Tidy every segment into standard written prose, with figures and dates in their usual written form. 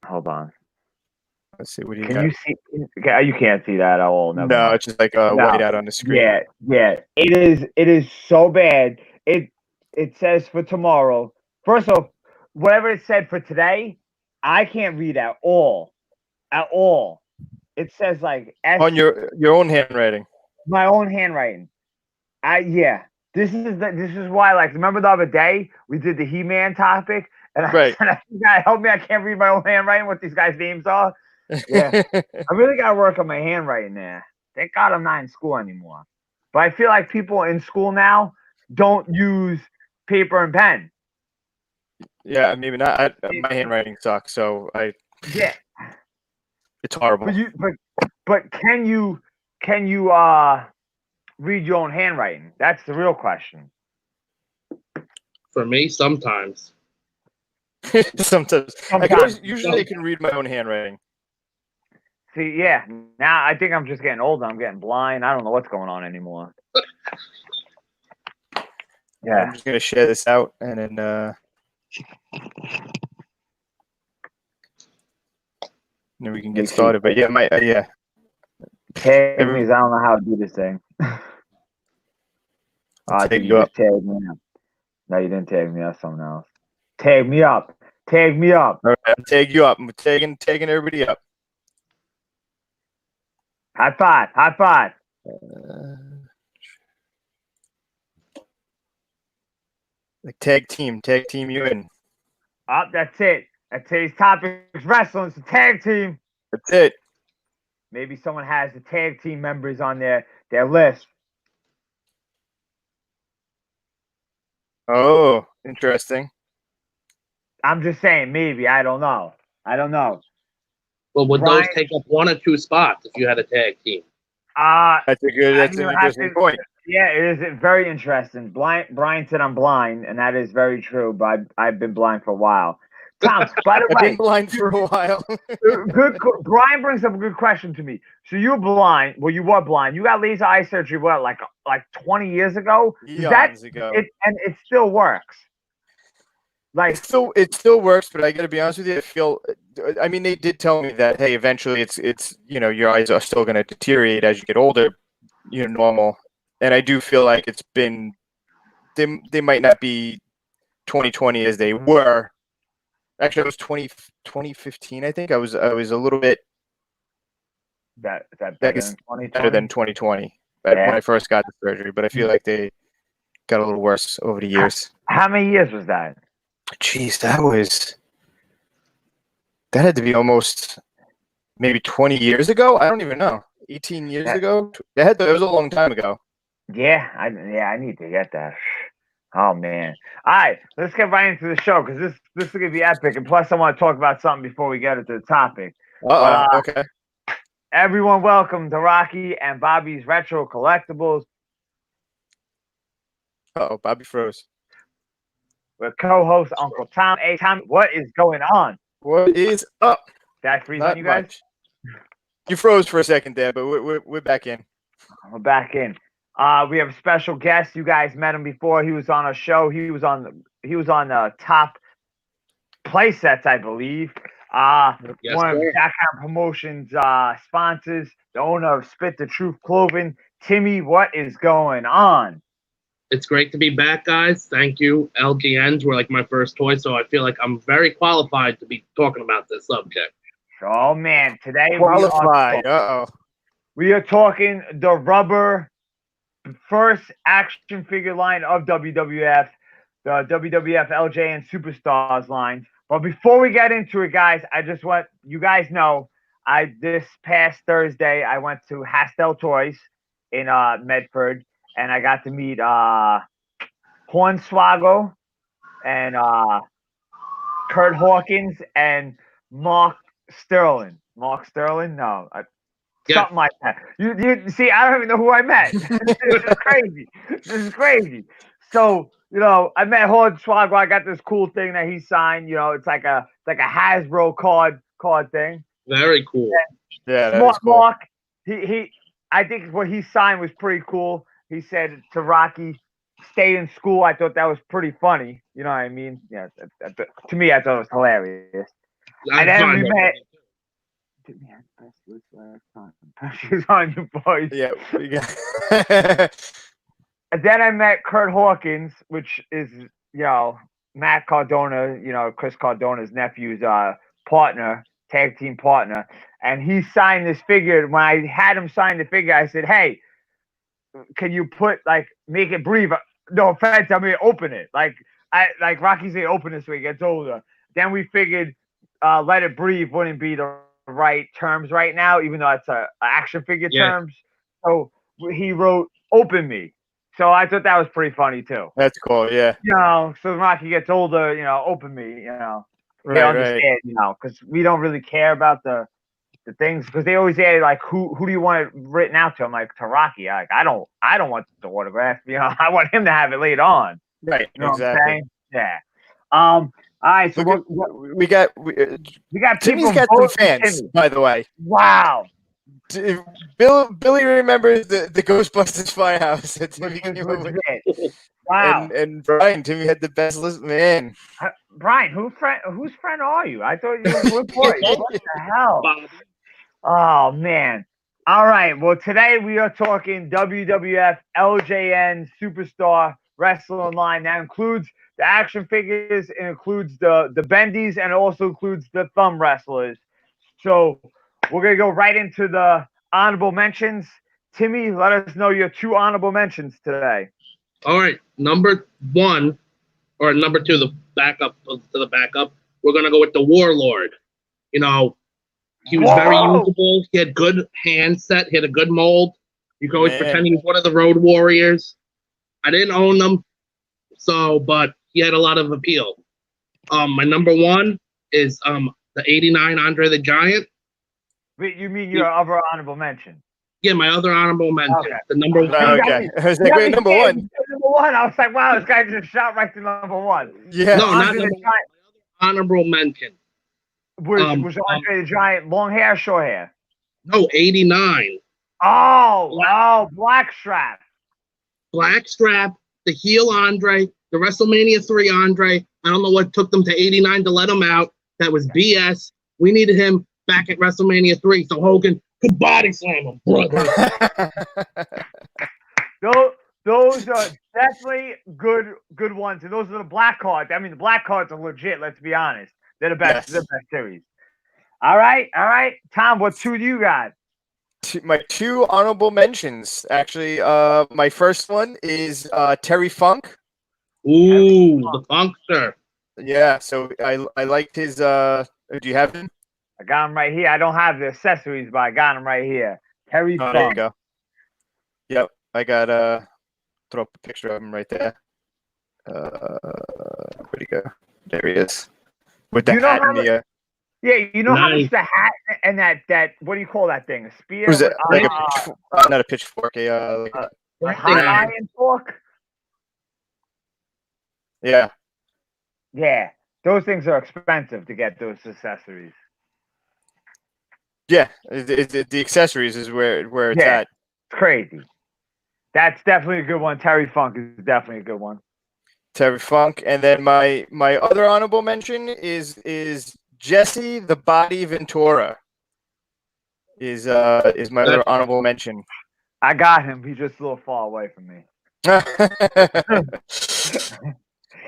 Hold on. Let's see. What do you Can got? you see? You can't see that at all. Never No, mind. it's just like white out on the screen. Yeah. It is so bad. It says for tomorrow. First off, whatever it said for today, I can't read at all. At all. It says like On your own handwriting. My own handwriting. This is why, like, remember the other day we did the He-Man topic, and I said, "You gotta help me. I can't read my own handwriting. What these guys' names are." Yeah, I really gotta work on my handwriting there. Thank God I'm not in school anymore. But I feel like people in school now don't use paper and pen. Yeah, maybe not. My handwriting sucks, so Yeah, it's horrible. But can you read your own handwriting? That's the real question. For me, sometimes. Sometimes. Usually I can read my own handwriting. See, yeah. Now I think I'm just getting older. I'm getting blind. I don't know what's going on anymore. Yeah. I'm just gonna share this out and then we can get started. But yeah, Tag me. I don't know how to do this thing. Tag you up. Tag me up. No, you didn't tag me. That's something else. Tag me up. Tag me up. All right, I'll tag you up. I'm tagging everybody up. High five. High five. Like tag team you in. That's it. Today's topic is wrestling. It's a tag team. That's it. Maybe someone has the tag team members on their list. Oh, interesting. I'm just saying, maybe. I don't know. Well, would those take up 1 or 2 spots if you had a tag team? That's an interesting point. Yeah, it is very interesting. Brian said I'm blind, and that is very true, but I've been blind for a while. Tom, by the way, I've been blind for a while. Brian brings up a good question to me. So you're blind. Well, you were blind. You got laser eye surgery, what, like 20 years ago? Years ago. And it still works. Like it still works, but I got to be honest with you. I mean, they did tell me that, hey, eventually it's your eyes are still going to deteriorate as you get older. Normal. And I do feel like it's been they might not be 2020 as they were. Actually, it was 2015. I think I was a little bit better than 2020 when I first got the surgery. But I feel like they got a little worse over the years. How many years was that? Jeez, that had to be almost maybe 20 years ago. I don't even know. 18 years ago. It was a long time ago. Yeah, I need to get that. Oh man! All right, let's get right into the show because this is gonna be epic. And plus, I want to talk about something before we get into the topic. Okay. Everyone, welcome to Rocky and Bobby's Retro Collectibles. Bobby froze. With co-host Uncle Tom. Hey Tom, what is going on? What is up? Did I freeze on you guys? Much. You froze for a second there, but we're back in. We're back in. We have a special guest. You guys met him before. He was on our show. He was on the top play sets, I believe. Yes, one of Background Promotions sponsors, the owner of Spit the Truth Clothing. Timmy, what is going on? It's great to be back, guys. Thank you. LJNs were like my first toy, so I feel like I'm very qualified to be talking about this subject. Oh man, today we are talking the rubber first action figure line of WWF, the WWF LJN Superstars line. But before we get into it, guys, I just want you guys know this past Thursday I went to Hastel Toys in Medford, and I got to meet Hornswoggle and Kurt Hawkins and Mark Sterling. No. Something like that. You see, I don't even know who I met. This is crazy. So, I met Hornswoggle. I got this cool thing that he signed. It's like a Hasbro card thing. Very cool. Yeah, that is cool. Mark, I think what he signed was pretty cool. He said to Rocky, "Stay in school." I thought that was pretty funny. You know what I mean? Yeah. To me, I thought it was hilarious. And then we met. She's on you, boys. Yeah, we got. And then I met Kurt Hawkins, which is, Matt Cardona, Chris Cardona's nephew's partner, tag team partner. And he signed this figure. When I had him sign the figure, I said, hey, can you make it breathe? No offense, I mean, open it. Like Rocky said, open it so he gets older. Then we figured let it breathe wouldn't be the right terms right now, even though it's a action figure terms. So he wrote open me. So I thought that was pretty funny too. That's cool, yeah. So Rocky gets older, open me, Right, understand, because we don't really care about the things, because they always say like, who do you want it written out to? I'm like, to Rocky. I don't want the autograph. I want him to have it later on. Right, You know exactly. what I'm saying? Yeah. All right. So we got Timmy's got some fans, by the way. Wow. Billy remembers the Ghostbusters firehouse that Timmy came over. Wow. And Brian, Timmy had the best list, man. Brian, whose friend are you? I thought you were boys. What the hell? Oh man. All right. Well, today we are talking WWF LJN Superstar Wrestling line. That includes the action figures, it includes the bendies, and it also includes the thumb wrestlers. So we're gonna go right into the honorable mentions. Timmy, let us know your 2 honorable mentions today. All right, number 1 or number 2, the backup to the backup. We're gonna go with the Warlord. He was very usable. He had good handset. He had a good mold. You can always pretend he was one of the Road Warriors. I didn't own them, but he had a lot of appeal. My number 1 is the '89 Andre the Giant. Wait, you mean your other honorable mention? Yeah, my other honorable mention. Okay. The number 1. Okay. I was like, wait, number 1. Number 1. I was like, wow, this guy just shot right to number 1. Yeah. No, not number 1. Honorable mention. Was Andre the Giant long hair or short hair? No, '89. Oh, Blackstrap. Blackstrap, the heel Andre, the WrestleMania 3 Andre. I don't know what took them to '89 to let him out. That was BS. We needed him back at WrestleMania 3 so Hogan could body slam him, brother. Those are definitely good ones. And those are the black cards. I mean, the black cards are legit, let's be honest. They're the best. Yes. They're the best series. All right. Tom, what 2 do you got? My 2 honorable mentions. Actually, my first one is Terry Funk. Ooh, the Funkster. Yeah, so I liked his. Do you have him? I got him right here. I don't have the accessories, but I got him right here. Terry Funk. There you go. Yep, I got throw up a picture of him right there. Where'd he go? There he is. With the hat and the. Yeah, how much the hat and that what do you call that thing? A spear? Was it like not a pitchfork? A high iron fork? Yeah. Yeah, those things are expensive to get those accessories. Yeah, the accessories is where it's at. It's crazy. That's definitely a good one. Terry Funk is definitely a good one. Terry Funk, and then my other honorable mention is Jesse the Body Ventura. Is my other honorable mention. I got him. He's just a little far away from me.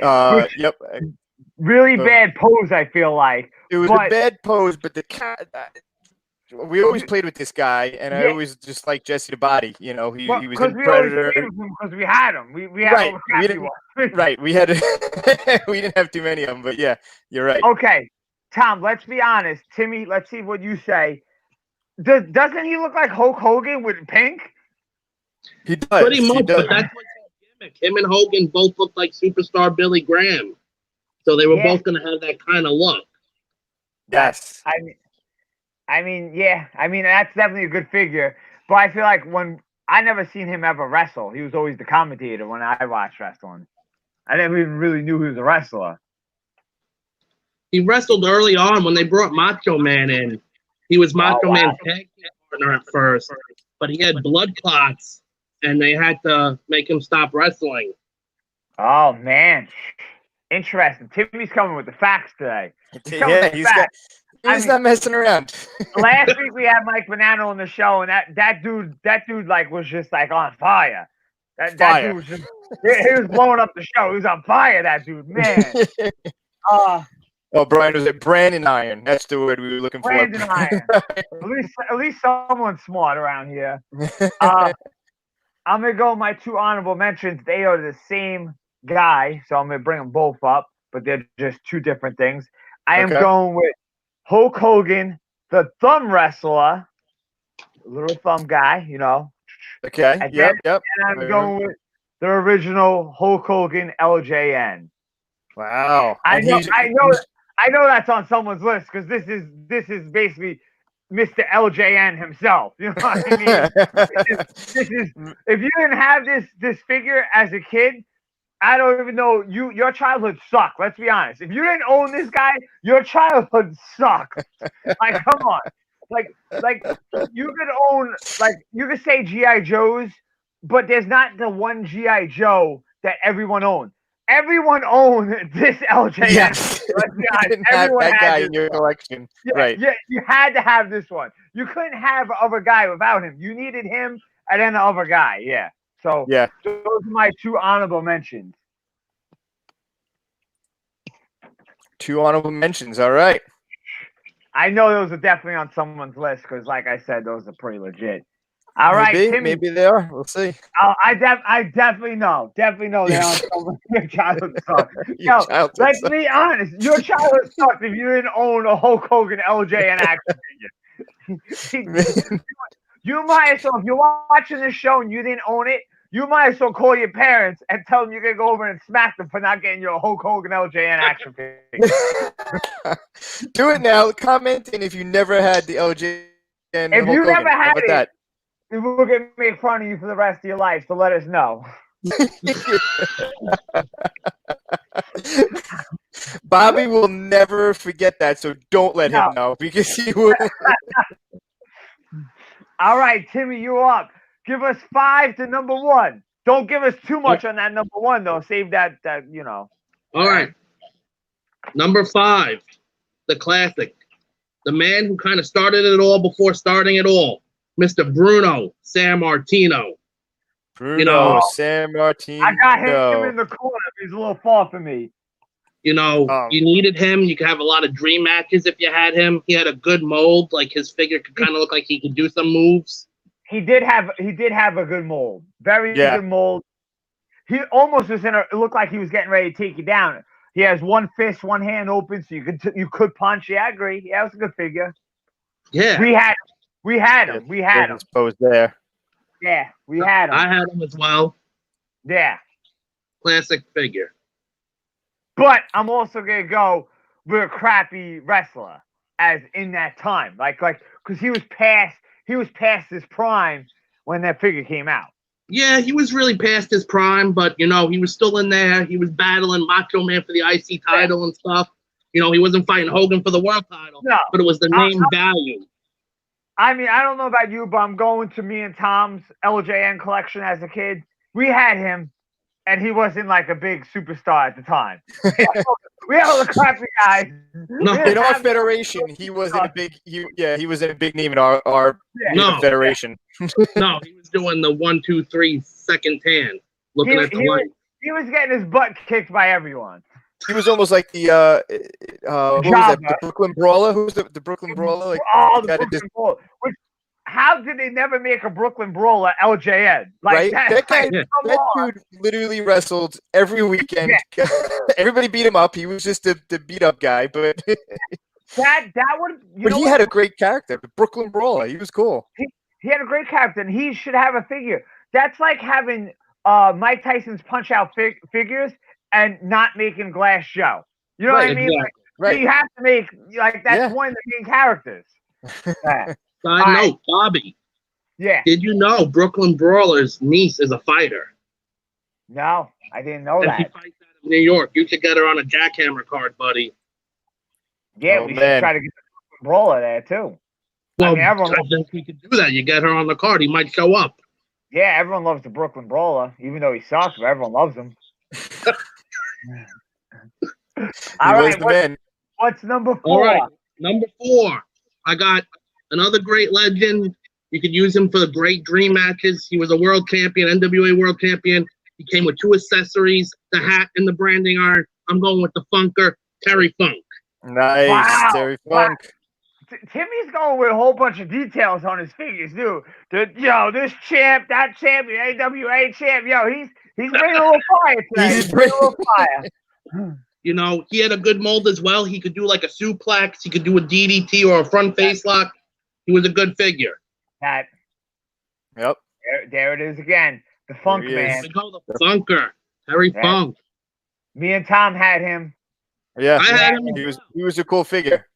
Yep. Really bad pose, I feel like. It was a bad pose, but we always played with this guy, and I always just liked Jesse the Body. He was in Predator. Because we had him. We had all the crappy ones. Right. We had we didn't have too many of them, but yeah, you're right. Okay, Tom. Let's be honest. Timmy, let's see what you say. Doesn't he look like Hulk Hogan with pink? He does. Pretty much, but that's what's his gimmick. Him and Hogan both look like superstar Billy Graham. So they were both going to have that kind of look. Yes. I mean, that's definitely a good figure. But I feel like I never seen him ever wrestle. He was always the commentator when I watched wrestling. I never even really knew he was a wrestler. He wrestled early on when they brought Macho Man in. He was Macho Man's tag team partner at first, but he had blood clots, and they had to make him stop wrestling. Oh, man. Interesting. Timmy's coming with the facts today. He's not messing around. Last week we had Mike Bonanno on the show, and that dude like was just like on fire. That dude was just he was blowing up the show. He was on fire. That dude, man. Brian, was it Brandon Iron? That's the word we were looking for. Brandon Iron. At least someone's smart around here. I'm gonna go with my two honorable mentions. They are the same guy, so I'm gonna bring them both up, but they're just two different things. I am going with Hulk Hogan, the thumb wrestler, little thumb guy, you know. Okay. Yep. And I'm going with the original Hulk Hogan, LJN. Wow. I know that's on someone's list because this is basically Mr. LJN himself. You know what I mean? this is if you didn't have this figure as a kid, I don't even know your childhood sucked. Let's be honest. If you didn't own this guy, your childhood sucked. Like, come on. Like you could own, like, you could say G.I. Joes, but there's not the one G.I. Joe that everyone owned. Everyone owned this LJN. Yes. Let's be honest. Everyone had that guy this in your collection. Yeah, right. Yeah, you had to have this one. You couldn't have the other guy without him. You needed him and then the other guy. Yeah. So those are my two honorable mentions. Two honorable mentions. All right. I know those are definitely on someone's list because, like I said, those are pretty legit. All right, Timmy. Maybe they are. We'll see. I definitely know. Definitely know they're on your childhood sucked. Let's be honest. Your childhood sucked if you didn't own a Hulk Hogan LJN action figure. You might as well, if you're watching this show and you didn't own it, you might as well call your parents and tell them you're going to go over and smack them for not getting your Hulk Hogan LJN action figure. Do it now. Comment in if you never had the LJN. If you never had it, we're going to make fun of you for the rest of your life, so let us know. Bobby will never forget that, so don't let him know because he will. All right, Timmy, you're up. Give us 5 to number 1. Don't give us too much on that number 1, though. Save that, you know. All right. Number 5, the classic. The man who kind of started it all before starting it all. Mr. Bruno Sammartino. Sammartino. I got him in the corner. He's a little far for me. You know, you needed him. You could have a lot of dream matches if you had him. He had a good mold. Like, his figure could kind of look like he could do some moves. He did have a good mold. Very good mold. He almost was it looked like he was getting ready to take you down. He has one fist, one hand open, so you could punch. Yeah, I agree. Yeah, it was a good figure. Yeah. We had him. We had him. Exposed there. Yeah, we had him. I had him as well. Yeah. Classic figure. But I'm also gonna go with a crappy wrestler, as in that time, like because he was past his prime when that figure came out. Yeah, he was really past his prime, but you know he was still in there. He was battling Macho Man for the IC title and stuff. You know, he wasn't fighting Hogan for the world title, but it was the name value. I mean, I don't know about you, but I'm going to me and Tom's LJN collection as a kid. We had him. And he wasn't like a big superstar at the time. We had all the crappy guys. No, in our federation, he wasn't a big. He wasn't a big name in our federation. No, he was doing the 1, 2, 3 second tan, looking at the light. He was getting his butt kicked by everyone. He was almost like the what was that? The Brooklyn Brawler. Who's the Brooklyn Brawler? Like, the Brooklyn Brawler. How did they never make a Brooklyn Brawler LJN? Like, right? That dude literally wrestled every weekend. Yeah. Everybody beat him up. He was just the beat up guy, but that would. But he had a great character, the Brooklyn Brawler. He was cool. He had a great character, and he should have a figure. That's like having Mike Tyson's Punch Out figures and not making Glass Joe. You know what I mean? Exactly. Like, so you have to make that's one of the main characters. Side note, Bobby. Yeah. Did you know Brooklyn Brawler's niece is a fighter? No, I didn't know that. She fights out of New York. You should get her on a jackhammer card, buddy. Yeah, we should try to get the Brooklyn Brawler there too. Well, I think we could do that. You get her on the card, he might show up. Yeah, everyone loves the Brooklyn Brawler, even though he sucks, but everyone loves him. All right, what's number 4? All right. Number 4, I got another great legend. You could use him for the great dream matches. He was a world champion, NWA world champion. He came with 2 accessories, the hat and the branding iron. I'm going with the Funker, Terry Funk. Nice, Wow. Terry Funk. Wow. Timmy's going with a whole bunch of details on his figures, dude. This champ, that champ, the AWA champ. Yo, he's bringing a little fire tonight. He's bringing a little fire. You know, he had a good mold as well. He could do like a suplex. He could do a DDT or a front face lock. He was a good figure. That. Yep. There it is again. The Funk Man. We call the Funker, Terry Funk. Me and Tom had him. Yeah, I had him. He was a cool figure.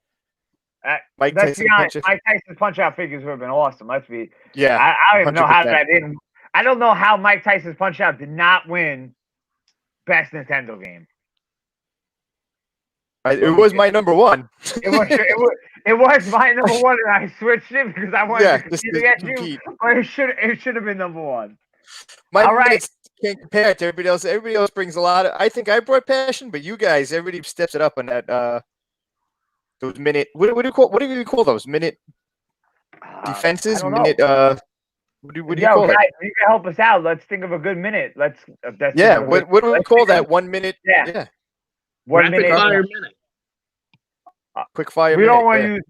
Let's be honest. Mike Tyson's Punch-Out figures would have been awesome. Let's be. Yeah. I don't even know how 100%. that didn't. I don't know how Mike Tyson's Punch-Out did not win Best Nintendo Game. It was my number 1. It was my number 1, and I switched it because I wanted to compete against you. But it should have been number 1. All right. Can't compare it to everybody else. Everybody else brings a lot of. I think I brought passion, but you guys, everybody steps it up on that. Those minute. What do you call those minute defenses? Minute. What do you call guys, it? You can help us out. Let's think of a good minute. Let's. Yeah. What do we call that? 1 minute. Yeah. 1 minute. Rapid fire minute. Quick fire. We don't want to use.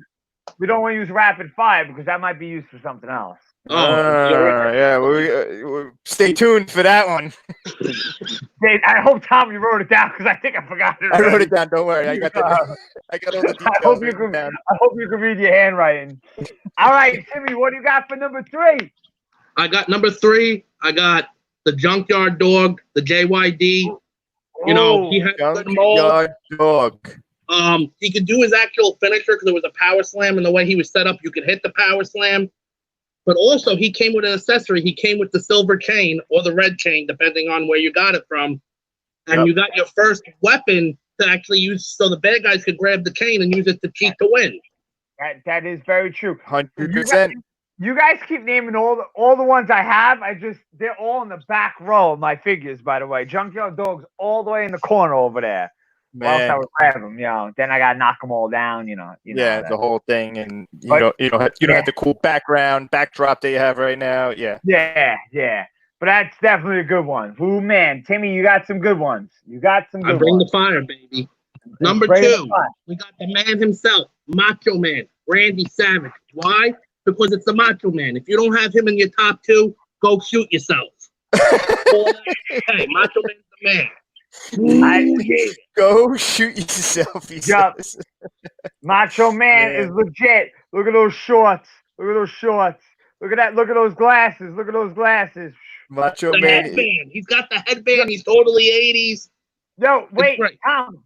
We don't want to use rapid fire because that might be used for something else. Yeah. We stay tuned for that one. I hope Tommy wrote it down because I think I forgot it. I wrote it down. Don't worry. I got all the details. I hope you can read your handwriting. All right, Timmy, what do you got for number 3? I got number 3. I got the Junkyard Dog, the JYD. You know, he had a good mold. Junkyard Dog. He could do his actual finisher because it was a power slam, and the way he was set up, you could hit the power slam. But also, he came with an accessory. He came with the silver chain or the red chain, depending on where you got it from. And you got your first weapon to actually use, so the bad guys could grab the chain and use it to cheat to win. That is very true. 100%. You guys keep naming all the ones I have. They're all in the back row of my figures, by the way. Junkyard Dog's all the way in the corner over there. Man. Else I would grab them, Then I gotta knock them all down, the whole thing, and you don't have the cool backdrop that you have right now. Yeah. But that's definitely a good one. Ooh, man, Timmy, you got some good ones. I bring the fire, baby. Number 2, we got the man himself, Macho Man, Randy Savage. Why? Because it's the Macho Man. If you don't have him in your top 2, go shoot yourself. Hey, Macho Man's the man. Go shoot yourself. Macho Man is legit. Look at those shorts. Look at that. Look at those glasses. Macho Man. Headband. He's got the headband. He's totally 80s. Yo, wait, Tom.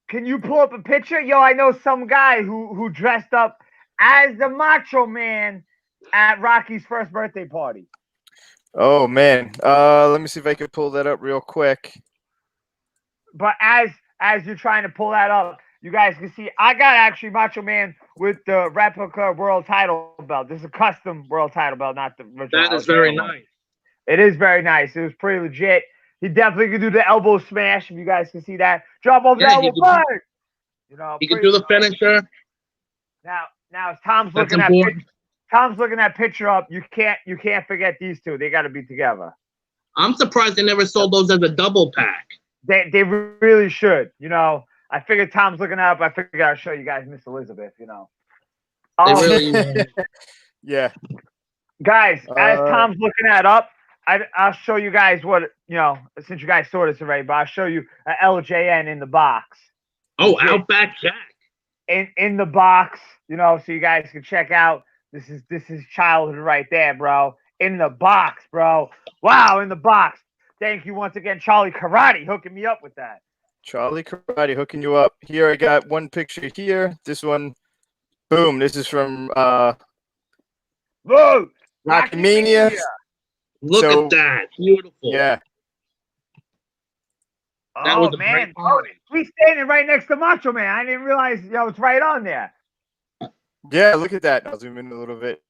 Can you pull up a picture? Yo, I know some guy who dressed up as the Macho Man at Rocky's first birthday party. Oh man. Let me see if I can pull that up real quick. But as you're trying to pull that up, you guys can see I got actually Macho Man with the replica world title belt. This is a custom world title belt, not the original. That is very nice. It is very nice. It was pretty legit. He definitely could do the elbow smash, if you guys can see that. Drop over the elbow bang. He could do the finisher. Now as Tom's looking that picture up, you can't forget these two. They got to be together. I'm surprised they never sold those as a double pack. They really should. I figured Tom's looking up. I figured I'd show you guys Miss Elizabeth. Yeah. Guys, as Tom's looking that up, I'll show you guys what since you guys saw this already, but I'll show you an LJN in the box. Oh, Outback Jack. In the box, so you guys can check out. This is childhood right there, bro. In the box, bro. Wow, in the box. Thank you once again, Charlie Karate, hooking me up with that. Charlie Karate hooking you up. Here, I got one picture here. This one, boom. This is from Rocky Mania. Look at that. Beautiful. Yeah. That was a great party. He's standing right next to Macho Man. I didn't realize it's right on there. Yeah, look at that. I'll zoom in a little bit.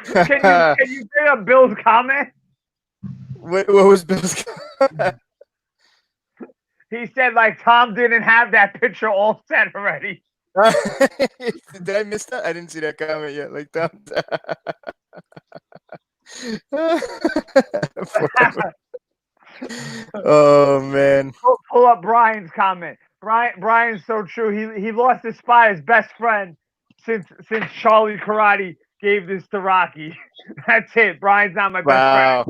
Can you bring up Bill's comment? What was Bill's comment? He said like Tom didn't have that picture all set already. Did I miss that? I didn't see that comment yet. Like that. Oh man. Pull up Brian's comment. Brian's so true. He lost his spot as best friend since Charlie Karate gave this to Rocky. That's it. Brian's not my best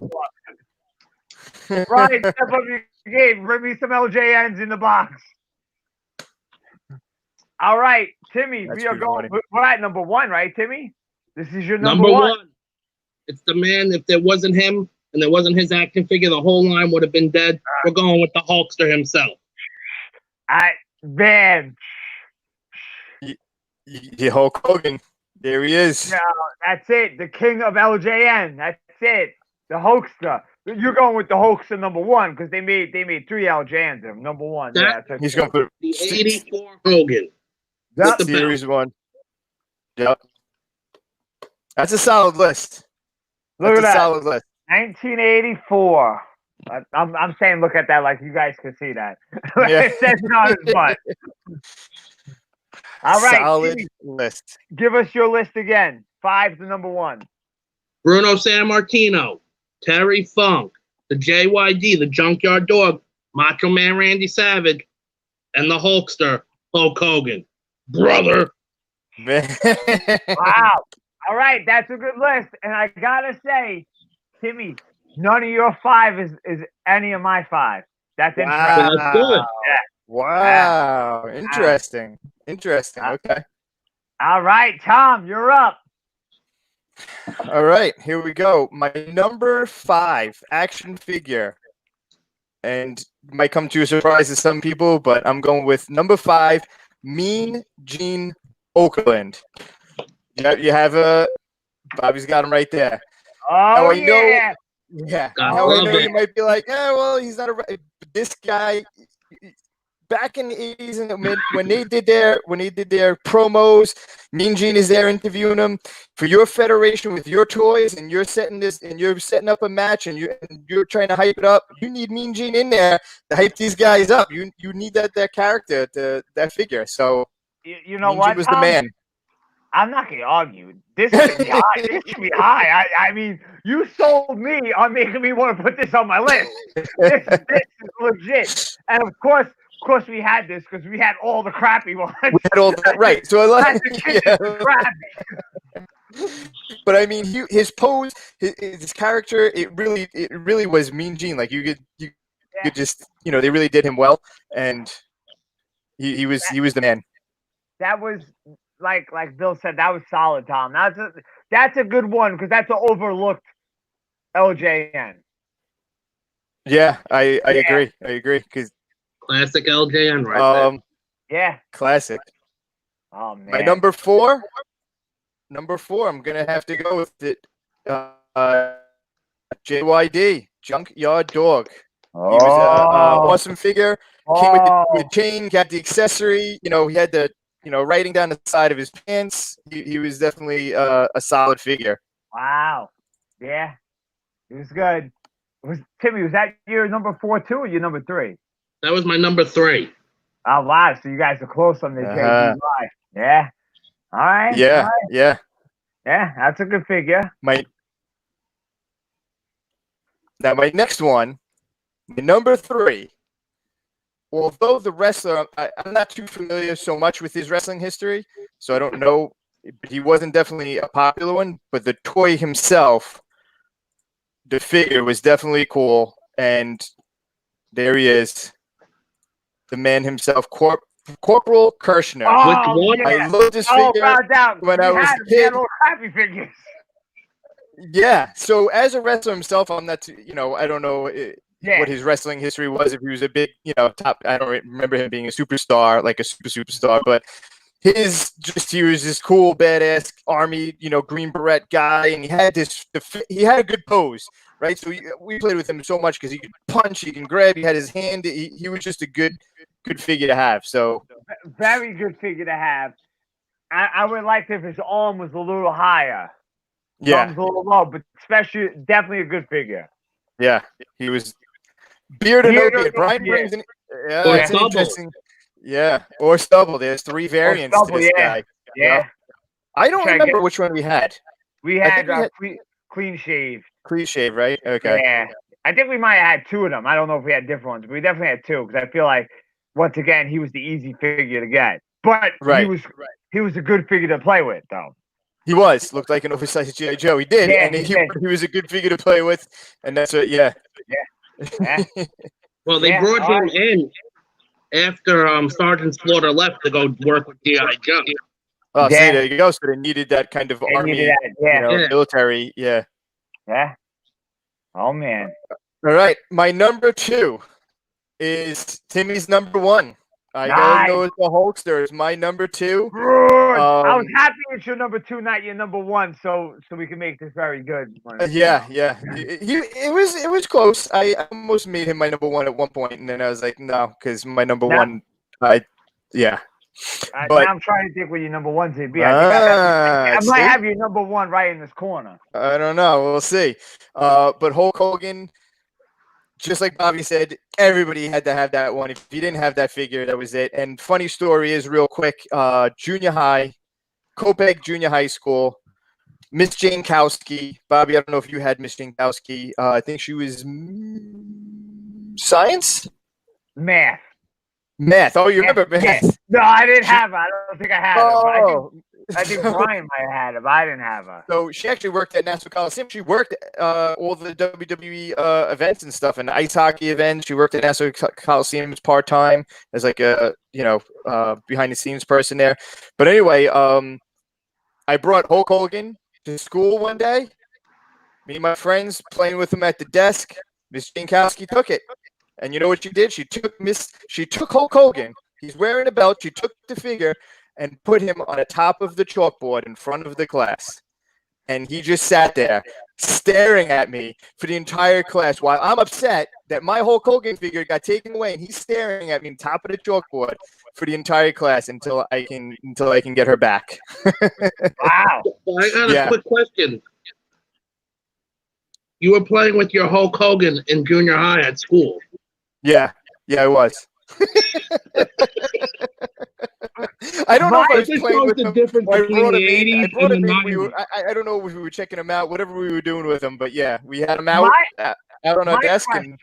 friend. Brian, step up your game. Bring me some LJNs in the box. All right, Timmy, we are going. We're at number 1, right, Timmy? This is your number one. It's the man. If there wasn't him and there wasn't his action figure, the whole line would have been dead. We're going with the Hulkster himself. Man. Hulk Hogan. There he is. No, that's it. The king of LJN. That's it. The Hulkster. You're going with the Hulkster number 1 because they made 3 LJNs of him. Number 1. He's going to put the 84 Hogan. That's the series 1. Yep. That's a solid list. Look at that. Solid list. 1984. I'm saying look at that like you guys can see that. Yeah. It says not as much. All right. Solid list. Give us your list again. 5 to number 1. Bruno Sammartino, Terry Funk, the JYD, the Junkyard Dog, Macho Man Randy Savage, and the Hulkster, Hulk Hogan. Brother. Wow. All right, that's a good list. And I gotta say, Timmy, none of your 5 is any of my 5. That's interesting. That's good. Yeah. Wow. Interesting. Okay. All right, Tom, you're up. All right, here we go. My number 5 action figure, and might come to a surprise to some people, but I'm going with number 5, Mean Gene Okerlund. You have Bobby's got him right there. Oh, yeah. I Now I know love you might be like, well, he's not this guy. Back in the 80s, and when they did their promos, Mean Gene is there interviewing them for your federation with your toys, and you're setting up a match, and you're trying to hype it up. You need Mean Gene in there to hype these guys up. You need that character, that figure. So you know Mean what? Gene was the man. I'm not gonna argue. This should be high. This should be high. I mean, you sold me on making me want to put this on my list. This is legit. And of course, we had this because we had all the crappy ones. We had all that right. So I like crappy. But I mean, his pose, his character, it really was Mean Gene. Like you could just, they really did him well, and he was the man. That was like Bill said. That was solid, Tom. That's a good one because that's an overlooked LJN. Yeah, I agree. I agree because classic LJN, right? Yeah, classic. Oh man. My number 4, I'm gonna have to go with it. JYD, Junkyard Dog. He was an awesome figure. Came with the chain, got the accessory. He had the writing down the side of his pants. He was definitely a solid figure. Wow. Yeah, it was good. Timmy, was that your number 4 too, or your number 3? That was my number 3. Oh wow, so you guys are close on the JD live. Yeah. All right. Yeah. All right. Yeah. Yeah, that's a good figure. My next one, my number 3. Although the wrestler, I'm not too familiar so much with his wrestling history, so I don't know. He wasn't definitely a popular one, but the toy himself, the figure was definitely cool, and there he is, the man himself, Corporal Kirshner. Oh, Which one? yeah. I loved this figure when I was a kid. Little crappy figures. Yeah. So as a wrestler himself, I'm not too, I don't know what his wrestling history was. If he was a big, top, I don't remember him being a superstar, like a superstar, but he was this cool, badass army, green beret guy, and he had a good pose, right? So we played with him so much because he could punch, he can grab, he had his hand. He was just a good figure to have. So very good figure to have. I would like if his arm was a little higher. Yeah, arm's a little low, but definitely a good figure. Yeah, he was beard or no beard. Yeah, Or it's an Stubble. interesting. Yeah, or Stubble. There's 3 variants Stubble, to this yeah. guy. Yeah. Yep. I don't Try to remember get- which one we had. We I had, think we had clean shave. Clean shave, right? Okay. Yeah. I think we might have had 2 of them. I don't know if we had different ones, but we definitely had 2 because I feel like once again he was the easy figure to get. But Right. he was a good figure to play with though. He looked like an oversized G.I. Joe. He did, Yeah, and he he did. was a good figure to play with, and that's what. Yeah. Yeah. Well, they Yeah, brought all him in after Sergeant Slaughter left to go work with G.I. Joe. Oh, see, Yeah. there you go. So they needed that kind of They army, needed that. Yeah. Yeah. military. Yeah. Yeah. Oh man. All right, my number 2 is Timmy's number 1. I Nice. gotta go with the Hulkster. It's my number 2. Good. I was Um, happy it's your number 2, not your number 1, so we can make this very good. Yeah. It was close. I almost made him my number 1 at one point, and then I was like, no, because my number 1, yeah. But now I'm trying to think what your number 1's would be. I might have your number 1 right in this corner. I don't know. We'll see. But Hulk Hogan, just like Bobby said, everybody had to have that one. If you didn't have that figure, that was it. And funny story is, real quick, junior high, Kopek Junior High School, Miss Jankowski. Bobby, I don't know if you had Miss Jankowski. I think she was science? Math. Oh, you remember math? Yeah. No, I didn't have her. I don't think I had her. Oh. I think Brian might have had her, but I didn't have her. So she actually worked at Nassau Coliseum. She worked all the WWE events and stuff, and ice hockey events. She worked at Nassau Coliseum part time as like a behind the scenes person there. But anyway, I brought Hulk Hogan to school one day. Me and my friends playing with him at the desk. Miss Jankowski took it, and you know what she did? She took Hulk Hogan. He's wearing a belt. She took the figure and put him on the top of the chalkboard in front of the class. And he just sat there staring at me for the entire class while I'm upset that my Hulk Hogan figure got taken away, and he's staring at me on top of the chalkboard for the entire class until I can get her back. Wow. I got a quick question. You were playing with your Hulk Hogan in junior high at school. Yeah, I was. I don't know if I was playing with the difference between the 80s and the 90s. I don't know if we were checking him out, whatever we were doing with him, but yeah, we had him out on our desk. And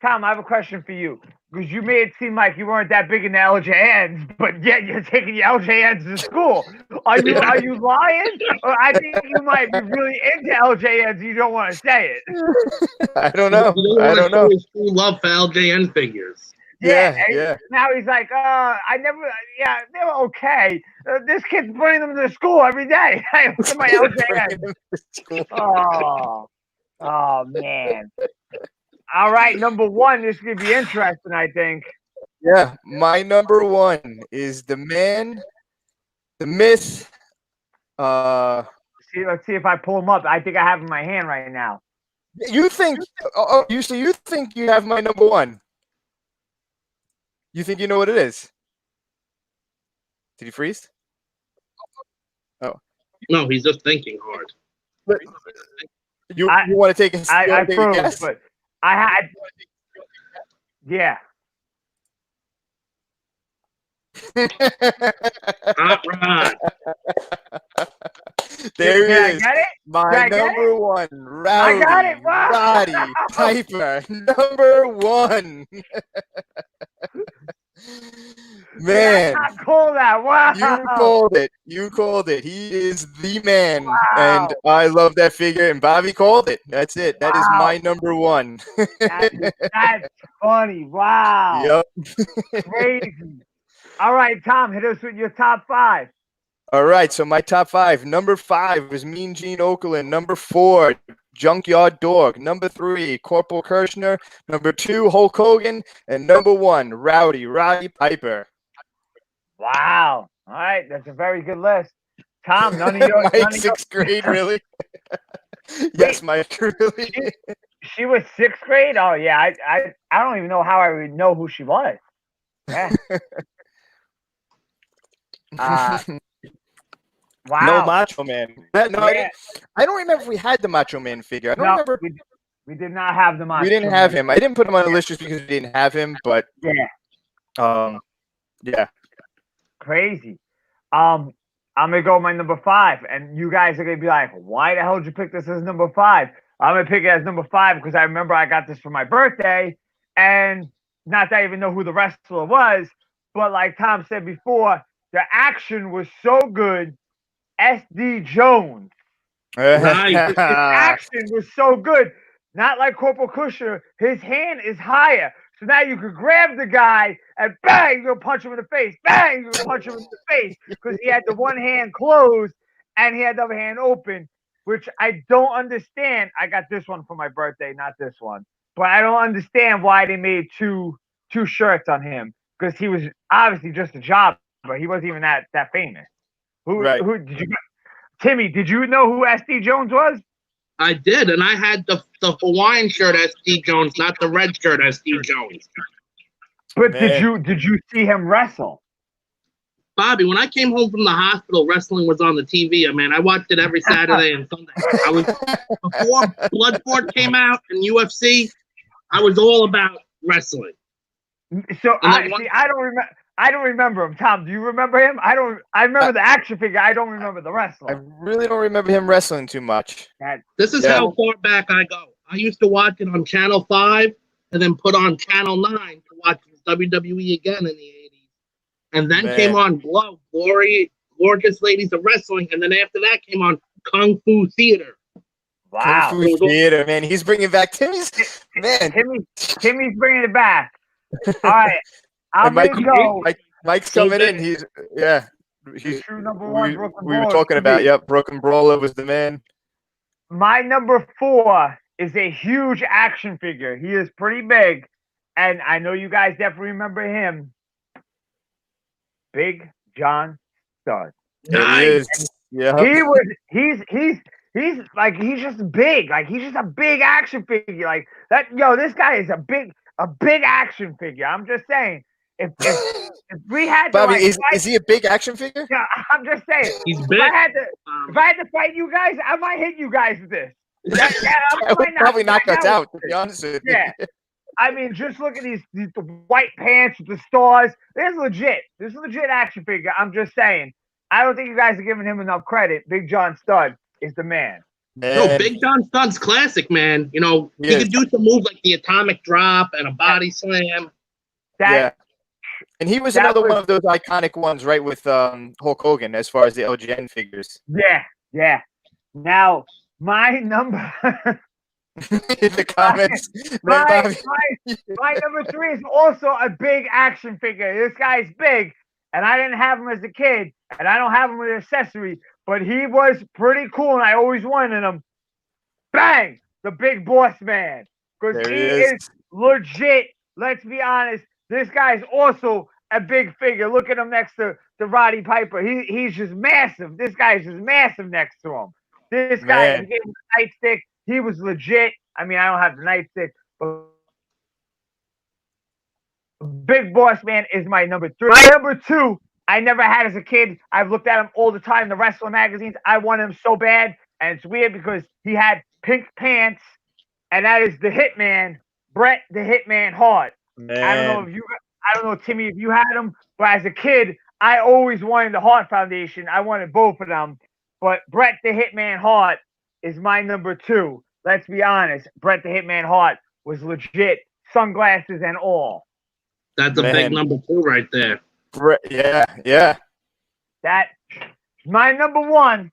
Tom, I have a question for you. Because you made it seem like you weren't that big in the LJNs, but yet you're taking your LJNs to school. Are you lying? Or I think you might be really into LJNs. You don't want to say it. I don't know. I don't know. His true love for LJN figures. Yeah. Now he's like, they were okay. This kid's bringing them to school every day. I look at my LJN. Oh, man. All right, number 1. This is going to be interesting, I think. Yeah, my number 1 is the man, the myth. Let's see if I pull him up. I think I have him in my hand right now. You think? You think you have my number 1? You think you know what it is? Did he freeze? Oh. No, he's just thinking hard. But you want to take a guess? But I had, yeah. Right. There Did he is. I get it? My number 1, Rowdy. I got it. Wow. Roddy Piper, number 1. Man, I called that. Wow. You called it. He is the man. Wow. And I love that figure. And Bobby called it. That's it. That is my number 1. That's funny. Wow. Yep. Crazy. All right, Tom, hit us with your top 5. All right. So my top 5. Number 5 was Mean Gene Okerlund. Number 4, Junkyard Dog. Number 3, Corporal Kirshner. Number 2, Hulk Hogan. And number 1, Roddy Piper. Wow. All right. That's a very good list. Tom, none of your... Mike, 6th grade, really? Yes, Mike, really? She was 6th grade? Oh, yeah. I don't even know how I would know who she was. Yeah. Wow. No Macho Man. I don't remember if we had the Macho Man figure. I don't remember. We did not have the Macho Man. We didn't have him. I didn't put him on the list just because we didn't have him, but Yeah. Crazy. I'm gonna go with my number 5, and you guys are gonna be like, "Why the hell did you pick this as number 5?" I'm gonna pick it as number 5 because I remember I got this for my birthday, and not that I even know who the wrestler was, but like Tom said before, the action was so good. SD Jones. Right. His action was so good. Not like Corporal Kushner. His hand is higher. So now you could grab the guy and bang, you'll punch him in the face. Bang, you'll punch him in the face. Because he had the one hand closed and he had the other hand open, which I don't understand. I got this one for my birthday, not this one. But I don't understand why they made two shirts on him. Because he was obviously just a jobber. He wasn't even that famous. Who did you Timmy, did you know who SD Jones was? I did, and I had the Hawaiian shirt SD Jones, not the red shirt SD Jones. But did you see him wrestle? Bobby, when I came home from the hospital, wrestling was on the TV. Man, I watched it every Saturday and Sunday. Before Bloodsport came out and UFC, I was all about wrestling. So I don't remember him. Tom, do you remember him? I remember the action figure. I don't remember the wrestler. I really don't remember him wrestling too much. This is how far back I go. I used to watch it on Channel 5 and then put on Channel 9 to watch WWE again in the 80s. And then came on Glow, Gorgeous Ladies of Wrestling. And then after that came on Kung Fu Theater. Wow. Kung Fu Theater, man. He's bringing back Timmy's. Man. Timmy's bringing it back. All right. I'm going to go. Mike's coming in. He's true number 1, Brooklyn we were talking about, Brooklyn Brawler was the man. My number 4 is a huge action figure. He is pretty big, and I know you guys definitely remember him. Big John Studd. Nice. Yeah. He's just big. Like, he's just a big action figure. Like that. Yo, this guy is a big action figure. I'm just saying. If we had Bobby, to, is he a big action figure? Yeah, I'm just saying. He's big. If I had to fight you guys, I might hit you guys with this. I would probably knock us out, to be honest with you. Yeah. I mean, just look at these white pants with the stars. This is legit action figure. I'm just saying. I don't think you guys are giving him enough credit. Big John Studd is the man. No, Big John Studd's classic, man. You know, he could do some moves like the atomic drop and a body slam. And he was another one of those iconic ones, right, with Hulk Hogan as far as the LJN figures. Yeah. Now, my number... In the comments. My number 3 is also a big action figure. This guy's big, and I didn't have him as a kid, and I don't have him with an accessory, but he was pretty cool, and I always wanted him. Bang! The Big Boss Man. Because he is legit. Let's be honest. This guy's also a big figure. Look at him next to Roddy Piper. He's just massive. This guy's just massive next to him. This guy gave him the nightstick. He was legit. I mean, I don't have the nightstick, but Big Boss Man is my number 3. My number 2, I never had as a kid. I've looked at him all the time in the wrestling magazines. I want him so bad, and it's weird because he had pink pants, and that is the Hitman, Bret the Hitman Hart. Man. I don't know, Timmy, if you had him, but as a kid, I always wanted the Hart Foundation. I wanted both of them, but Bret the Hitman Hart is my number 2. Let's be honest. Bret the Hitman Hart was legit, sunglasses and all. That's a big number 2 right there. Yeah. That my number 1. I'm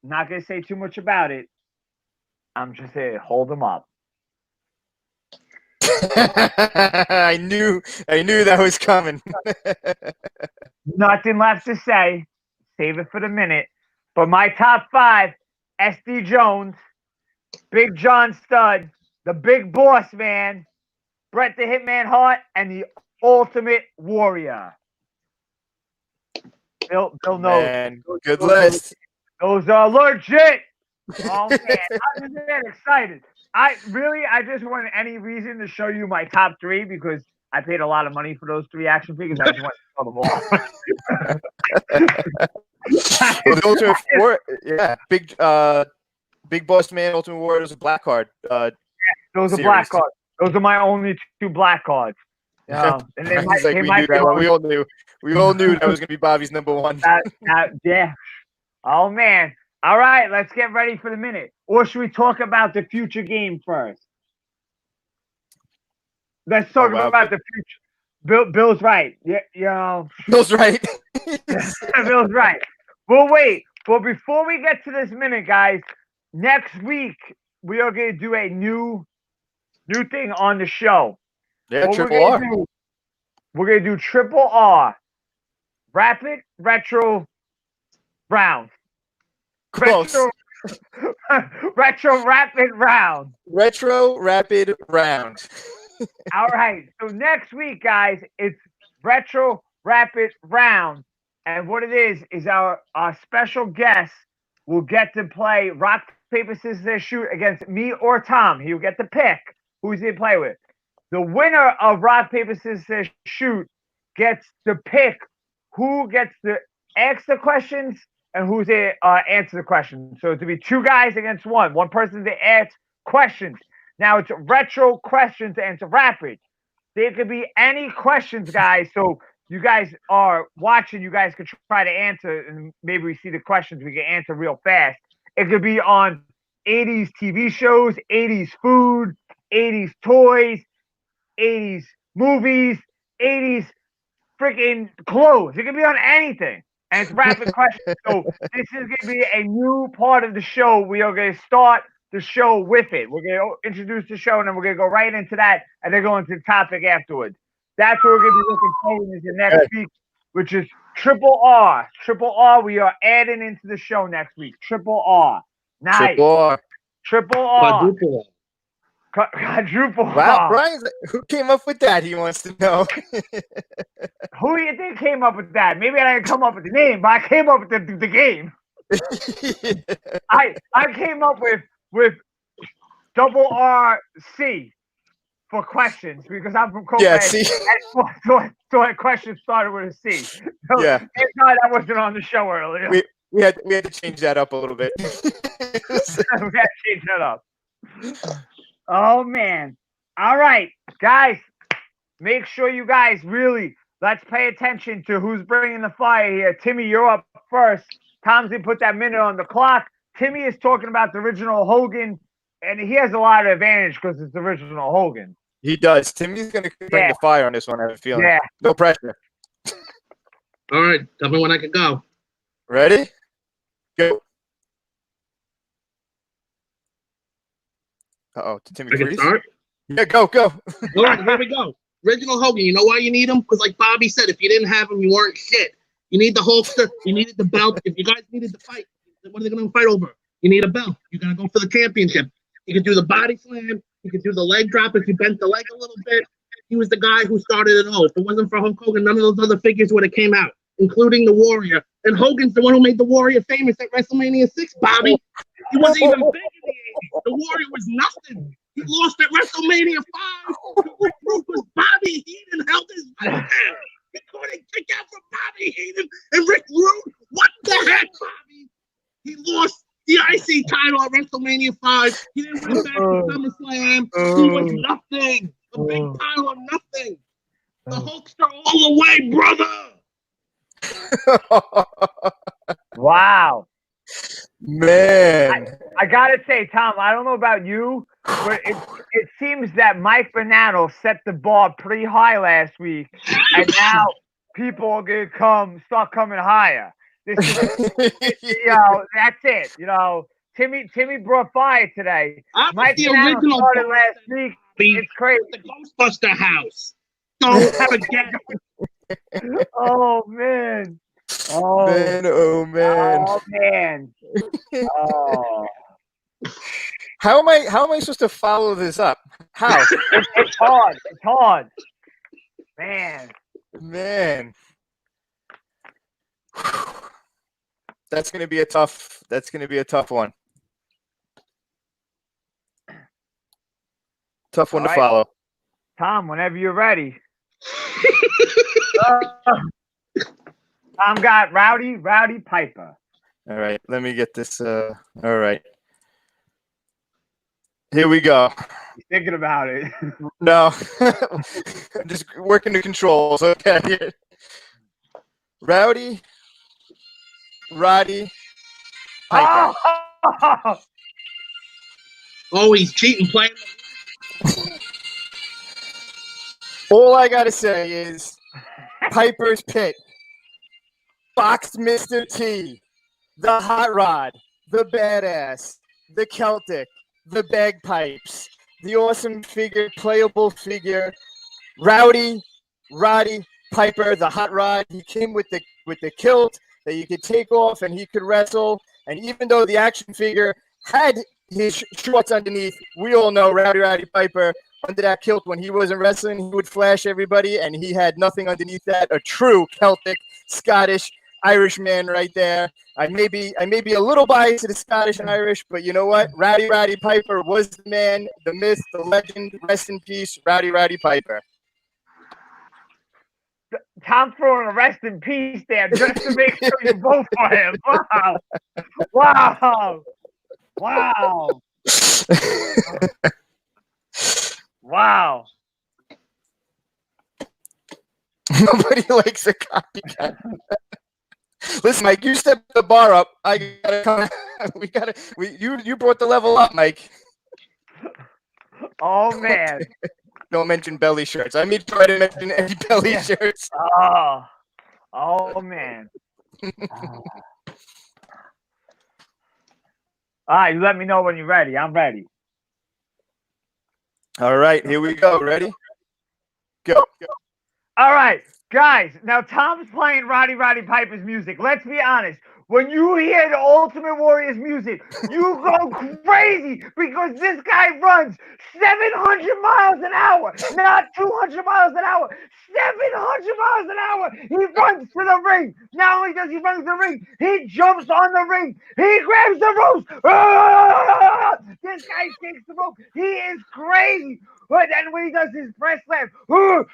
not gonna say too much about it. I'm just saying, hold them up. I knew that was coming. Nothing left to say. Save it for the minute. But my top 5: SD Jones, Big John Studd, the Big Boss Man, Bret the Hitman Hart, and the Ultimate Warrior. Bill knows. Man, good list. Those are legit. Oh man, I'm just that excited. I just wanted any reason to show you my top 3 because I paid a lot of money for those 3 action figures. I just wanted to show them all. Well, the Ultimate Warrior, Big Boss Man, Ultimate Warrior is a black card. Those are black cards. Those are my only 2 black cards. You know, and they might, like they we might knew be that one. on- We all knew. We all knew that was going to be Bobby's number one. yeah. Oh man. All right, let's get ready for the minute. Or should we talk about the future game first? Let's talk wow. about the future. Bill's right. Yeah, you know. Bill's right. Bill's right. We'll wait. But before we get to this minute, guys, next week we are going to do a new thing on the show. Yeah, What Triple R. We're going to do Triple R. Rapid Retro Round. Close. Retro Rapid Round. Retro Rapid Round. All right. So next week, guys, it's Retro Rapid Round. And what it is our special guest will get to play rock, paper, scissors, shoot against me or Tom. He'll get to pick who's he to play with. The winner of rock, paper, scissors, shoot gets to pick who gets to ask the questions and who's to answer the questions. So to be two guys against one. One person to ask questions. Now it's retro questions to answer rapid. There could be any questions, guys. So you guys are watching, you guys could try to answer, and maybe we see the questions, we can answer real fast. It could be on 80s TV shows, 80s food, 80s toys, 80s movies, 80s freaking clothes. It could be on anything. And it's rapid questions. So this is going to be a new part of the show. We are going to start the show with it. We're going to introduce the show, and then we're going to go right into that, and then go into the topic afterwards. That's what we're going to be looking forward to next week, which is Triple R. Triple R, we are adding into the show next week. Triple R. Nice. Triple R. Triple R. Quadruple. Quadruple Wow, R. Brian's who came up with that? He wants to know. Who do you think came up with that? Maybe I didn't come up with the name, but I came up with the game. I came up with double RC for questions because I'm from Copac. Yeah, see? So questions started with a C. So Yeah. thank God I wasn't on the show earlier. We had to change that up a little bit. We had to change that up. Oh man. All right, guys. Make sure you guys really let's pay attention to who's bringing the fire here. Timmy, you're up first. Tom's gonna put that minute on the clock. Timmy is talking about the original Hogan, and he has a lot of advantage because it's the original Hogan. He does. Timmy's going to bring the fire on this one, I have a feeling. Yeah. No pressure. All right, tell me when I can go. Ready? Go. Uh-oh, did Timmy I can freeze? start? Yeah, go. All right, here we go. Original Hogan, you know why you need him? Because like Bobby said, if you didn't have him, you weren't shit. You need the holster. You needed the belt. If you guys needed to fight, what are they going to fight over? You need a belt. You're going to go for the championship. You can do the body slam. You can do the leg drop if you bent the leg a little bit. He was the guy who started it all. If it wasn't for Hulk Hogan, none of those other figures would have came out, including the Warrior. And Hogan's the one who made the Warrior famous at WrestleMania 6, Bobby. He wasn't even big in the 80s. The Warrior was nothing. He lost at WrestleMania 5. Rick Rude was Bobby Heenan held his right hand. He couldn't kick out for Bobby Heenan and Rick Rude. What the heck, Bobby? He lost the IC title at WrestleMania 5. He didn't win back to SummerSlam. He was nothing. A big pile of nothing. The Hulkster all the way, brother. Wow. Man. I gotta say, Tom, I don't know about you, but it seems that Mike Bonanno set the bar pretty high last week, and now people are gonna start coming higher. This is, that's it. Timmy brought fire today. Mike the Bonanno original started last week. It's crazy. The Ghostbuster house. Don't forget. Oh man. Oh man. Oh man. Oh man. Oh. How am I supposed to follow this up? How? It's hard. It's hard. Man. That's gonna be a tough one. Tough one to follow. Tom, whenever you're ready. Tom got Rowdy Piper. All right, let me get this. All right. Here we go. He's thinking about it. No. I'm just working the controls. Okay. Rowdy. Roddy. Piper. Oh, he's cheating playing. All I got to say is Piper's Pit. Boxed Mr. T. The Hot Rod. The Badass. The Celtic. The Bagpipes. The awesome figure, playable figure. Roddy Piper, the Hot Rod. He came with the kilt that you could take off and he could wrestle. And even though the action figure had his shorts underneath, we all know Roddy Piper under that kilt when he wasn't wrestling, he would flash everybody, and he had nothing underneath that. A true Celtic, Scottish, Irish man right there. I may be a little biased to the Scottish and Irish, but you know what? Roddy Piper was the man, the myth, the legend. Rest in peace, Roddy Piper. Tom throwing a rest in peace there just to make sure you vote for him. Wow. Wow. Nobody likes a copycat. Listen, Mike, you stepped the bar up. I gotta come. You brought the level up, Mike. Oh man. Don't mention belly shirts. I mean, try to mention any belly shirts. Oh man. All right, you let me know when you're ready. I'm ready. All right, here we go. Ready? Go. All right, guys. Now Tom's playing Roddy Piper's music. Let's be honest. When you hear the Ultimate Warrior's music, you go crazy because this guy runs 700 miles an hour, not 200 miles an hour, 700 miles an hour. He runs to the ring. Not only does he run to the ring, he jumps on the ring. He grabs the ropes. This guy takes the rope. He is crazy. But then when he does his press slam, let's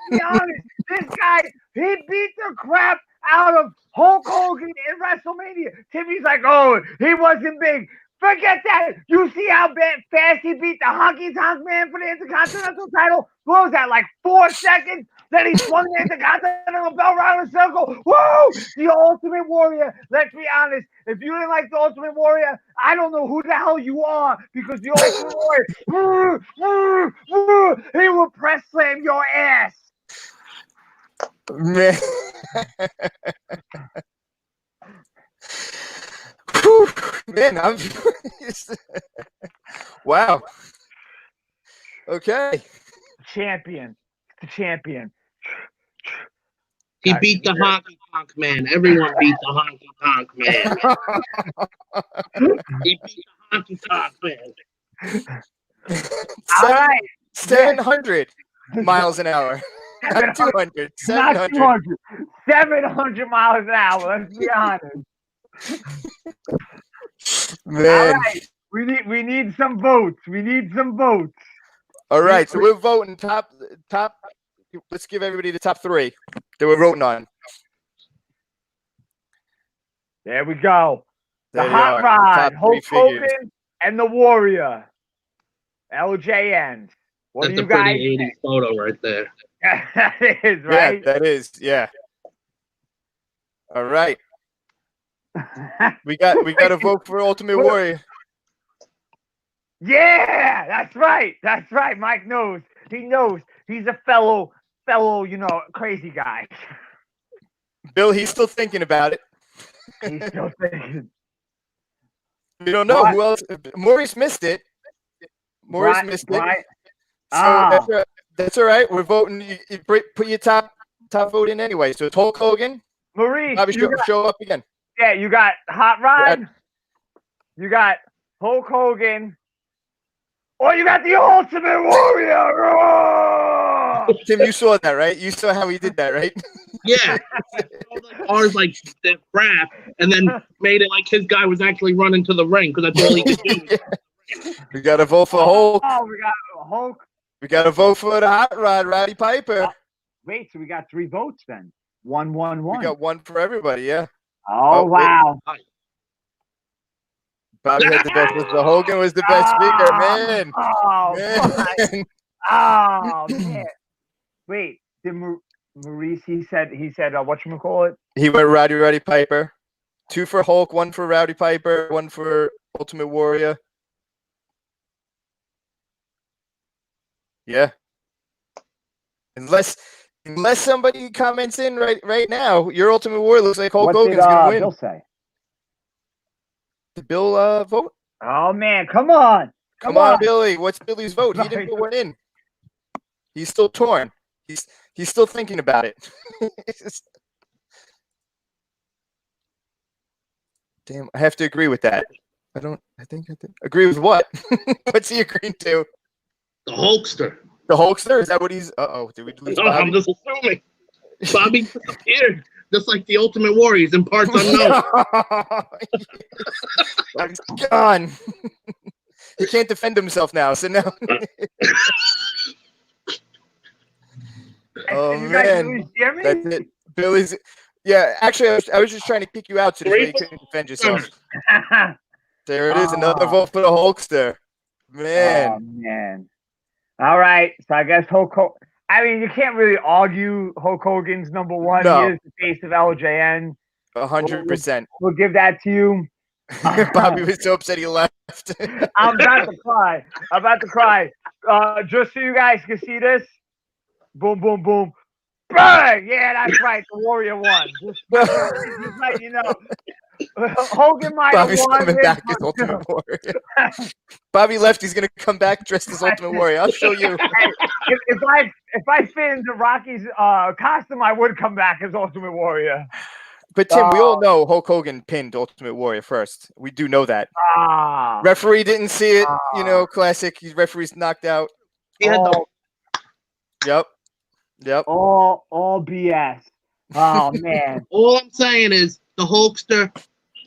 be honest, this guy, he beat the crap out of Hulk Hogan in WrestleMania. Timmy's like, oh, he wasn't big. Forget that. You see how fast he beat the Honky Tonk Man for the Intercontinental title? What was that, like 4 seconds? Then he swung the Intercontinental belt around in a circle. Woo! The Ultimate Warrior. Let's be honest. If you didn't like the Ultimate Warrior, I don't know who the hell you are, because the Ultimate Warrior, he will press slam your ass. Man. Man, I'm wow. Okay. Champion. The champion. He beat the Honky Tonk Man. Everyone beat the Honky Tonk Man. He beat the Honky Tonk Man. All right. 700 miles an hour. Not 200. 700. Not 200. 700 miles an hour. Let's be honest. Man. All right. We need some votes. We need some votes. All right. So we're voting top. Let's give everybody the top 3 that we're voting on. There we go. The There Hot Rod, Hulk Hogan, and the Warrior. LJN. What That's do you a guys pretty 80s think? photo right there. That is, right? Yeah, that is. Yeah. All right. We got to vote for Ultimate Warrior. Yeah, that's right. That's right. Mike knows. He knows. He's a fellow, crazy guy. Bill, he's still thinking about it. He's still thinking. We don't know who else. Maurice missed it. Missed it. Right. So that's all right. We're voting. You put your top vote in anyway. So it's Hulk Hogan. Maurice, Probably show up again. Yeah, you got Hot Rod. You got Hulk Hogan. Or you got the Ultimate Warrior. Tim, you saw that, right? You saw how he did that, right? Yeah. Ours like the crap, and then made it like his guy was actually running to the ring because that's all he could do. We got to vote for Hulk. Oh, we got Hulk. We got to vote for the Hot Rod, Roddy Piper. Wait, so we got 3 votes then. 1-1-1. We got 1 for everybody, yeah. Oh, wow. Bobby had the best. The Hogan was the best figure, man. Man. Oh man. Wait, did Maurice? He said whatchamacallit? He went Roddy Piper. 2 for Hulk, 1 for Rowdy Piper, 1 for Ultimate Warrior. Yeah. Unless somebody comments in right now, your Ultimate Warrior looks like Hulk Hogan's gonna win. Bill say? Did Bill vote? Oh man, come on. Come on, Billy. What's Billy's vote? He didn't put one in. He's still torn. He's still thinking about it. Damn, I have to agree with that. I think agree with what? What's he agreeing to? The Hulkster. The Hulkster? Is that what he's? Did we lose Bobby? I'm just assuming. Bobby disappeared, just like the Ultimate Warriors in parts unknown. Bobby's gone. He can't defend himself now. So now. Oh man, that's it. Billy's. Yeah, actually, I was just trying to kick you out so you couldn't defend yourself. There it is, another vote for the Hulkster. Man. Oh man. All right, so I guess Hulk Hogan. I mean, you can't really argue Hulk Hogan's number 1. No. He is the face of LJN. 100%. We'll give that to you. Bobby was so upset he left. I'm about to cry. Just so you guys can see this. Boom, boom, boom. Bang! Yeah, that's right. The Warrior won. Just like you know. Hogan might have won. Coming back as Ultimate Warrior. Bobby left. He's gonna come back dressed as Ultimate Warrior. I'll show you. If I fit into Rocky's costume, I would come back as Ultimate Warrior. But Tim, we all know Hulk Hogan pinned Ultimate Warrior first. We do know that. Referee didn't see it. Classic. Referee's knocked out. He had the. Yep. All BS. Oh man. All I'm saying is the Hulkster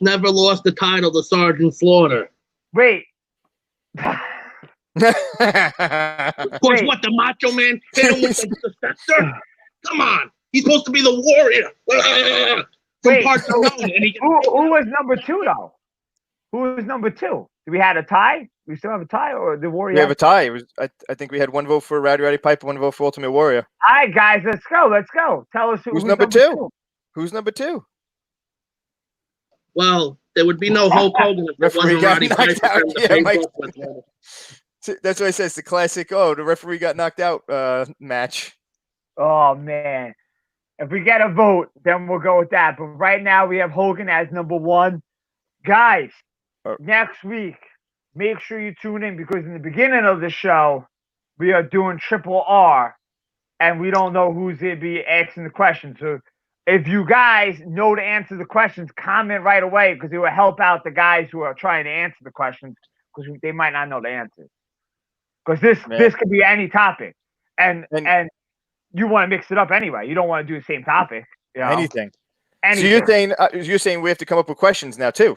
never lost the title to Sergeant Slaughter. Wait. Of course, what, the Macho Man hit him with the scepter? Come on. He's supposed to be the Warrior. From parts unknown. Who was number 2 though? Who was number 2? Do we have a tie? We still have a tie, or the Warrior? We have a tie. It was. I think we had 1 vote for Rowdy Piper, 1 vote for Ultimate Warrior. All right, guys, let's go. Tell us who's number 2. Who's number 2? Well, there would be no Hulk Hogan if it wasn't Roddy Piper. That's what I said. It's the classic. Oh, the referee got knocked out match. Oh man, if we get a vote, then we'll go with that. But right now we have Hogan as number 1, guys. Next week, make sure you tune in because in the beginning of the show, we are doing Triple R, and we don't know who's going to be asking the questions. So if you guys know to answer the questions, comment right away because it will help out the guys who are trying to answer the questions because they might not know the answers. Because this could be any topic, and you want to mix it up anyway. You don't want to do the same topic. You know? Anything. So you're saying we have to come up with questions now too?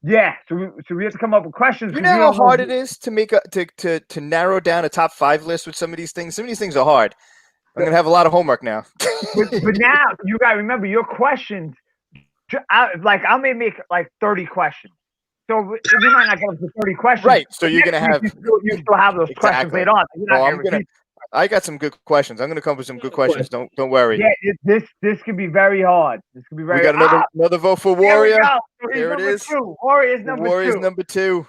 Yeah, so we have to come up with questions. You know how hard it is to make to narrow down a top 5 list with some of these things. Some of these things are hard. I'm gonna have a lot of homework now. but now you gotta remember your questions. I may make like 30 questions, so you might not get up to 30 questions. Right. So you're gonna have you still have those questions later on. I got some good questions. I'm gonna come up with some good questions. Don't worry. Yeah, this could be very hard. This could be very. We got another vote for Warrior. There it is. Warrior's number 2.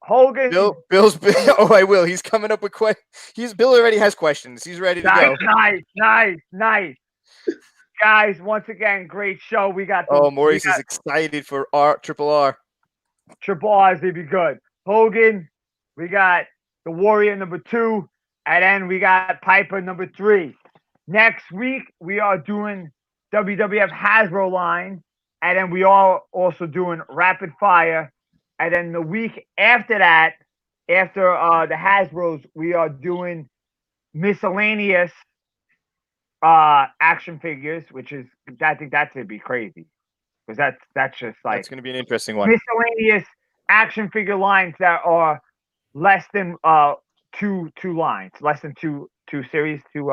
Hogan. Bill's. Oh, I will. He's coming up with questions. Bill already has questions. He's ready to go. Nice. Guys, once again, great show. We got. Maurice is excited for Triple R. Triple R is gonna be good. Hogan. We got the Warrior number 2. And then we got Piper number 3. Next week, we are doing WWF Hasbro line. And then we are also doing Rapid Fire. And then the week after that, after the Hasbros, we are doing miscellaneous action figures, which is, I think that's going to be crazy. Because that's just like. That's going to be an interesting one. Miscellaneous action figure lines that are less than two lines, less than two series, series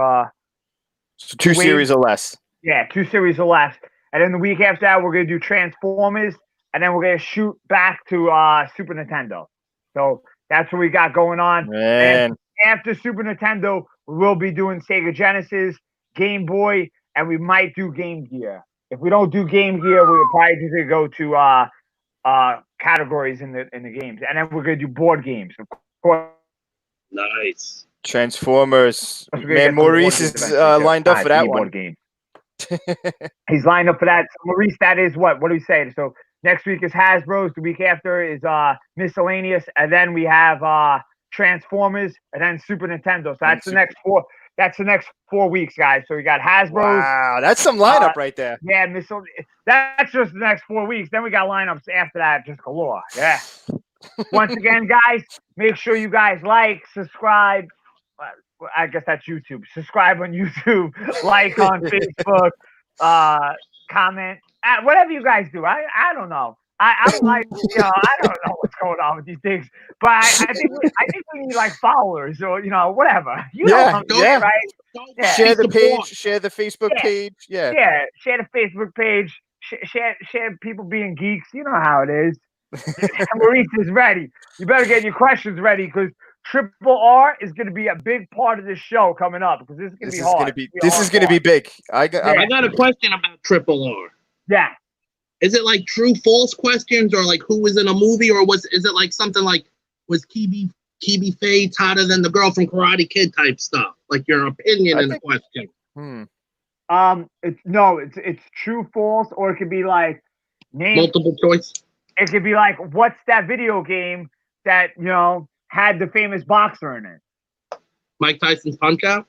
or less. Yeah, 2 series or less. And then the week after that, we're gonna do Transformers and then we're gonna shoot back to Super Nintendo. So that's what we got going on. Man. And after Super Nintendo, we will be doing Sega Genesis, Game Boy, and we might do Game Gear. If we don't do Game Gear, we'll probably just gonna go to categories in the games, and then we're gonna do board games, of course. Nice. Transformers. We're gonna Man, get some board Maurice games is eventually, too. lined up for that board one. game. He's lined up for that. So Maurice, that is what? What do we say? So next week is Hasbro's. The week after is miscellaneous, and then we have Transformers, and then Super Nintendo. So that's the next 4. That's the next 4 weeks, guys. So we got Hasbro's. Wow, that's some lineup right there. Yeah, that's just the next 4 weeks. Then we got lineups after that, just galore. Yeah. Once again, guys, make sure you guys like, subscribe. I guess that's YouTube. Subscribe on YouTube, like on Facebook, comment, whatever you guys do. I don't know. I'm like, I don't know what's going on with these things, but I think we need like followers or whatever. Yeah. Right? Yeah. Share the page, share the Facebook page. Yeah. Yeah, share the Facebook page. Share people being geeks. You know how it is. Maurice is ready. You better get your questions ready because Triple R is going to be a big part of this show coming up because this is going to be hard. This is going to be big. I got a question about Triple R. Yeah. Is it like true false questions or like who was in a movie or is it like something like was Kibi Faye hotter than the girl from Karate Kid type stuff? Like your opinion in the question. It's true false or it could be like multiple choice. It could be like what's that video game that had the famous boxer in it? Mike Tyson's Punch-Out?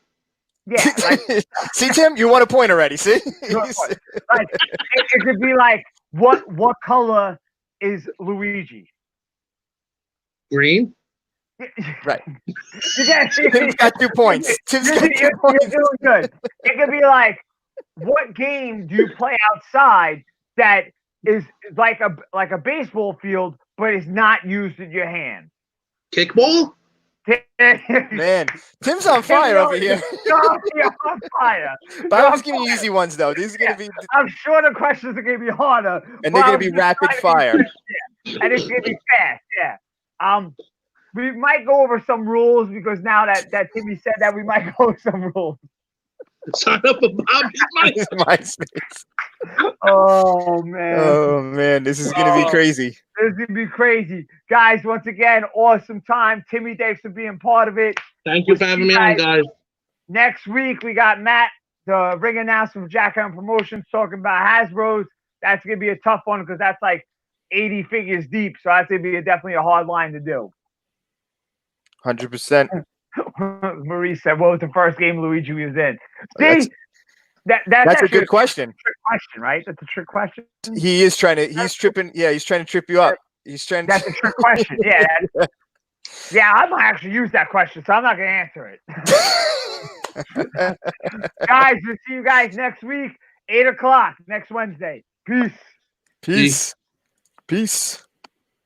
Yeah. See, Tim, you want a point already. See? It could be like, what color is Luigi? Green? Right. Tim's got 2 points. Tim's got 2 points. You're doing good. It could be like, what game do you play outside that is like a baseball field, but is not used in your hand? Kickball? Man, Tim's on fire over here. You're on fire. But I was giving you easy ones though. These are gonna be. I'm sure the questions are gonna be harder, and they're gonna be rapid fire. And it's gonna be fast. Yeah. We might go over some rules because now that Timmy said that, we might go over some rules. Sign up for Bobby's MySpace. Oh man. Oh man, this is gonna be crazy. This is gonna be crazy, guys. Once again, awesome time. Timmy, thanks for being part of it. Thank you for having me on, guys. Next week we got Matt, the ring announcer from Jackhammer Promotions, talking about Hasbro's. That's gonna be a tough one because that's like 80 figures deep. So that's gonna be definitely a hard line to do. 100%. Maurice said, "What was the first game Luigi was in?" See, that's a good question. Trick question, right? That's a trick question. He is trying to. He's tripping. Yeah, he's trying to trip you up. He's trying. That's a trick question. Yeah. Yeah, I might actually use that question, so I'm not gonna answer it. Guys, we'll see you guys next week, 8 o'clock next Wednesday. Peace. Peace. Peace.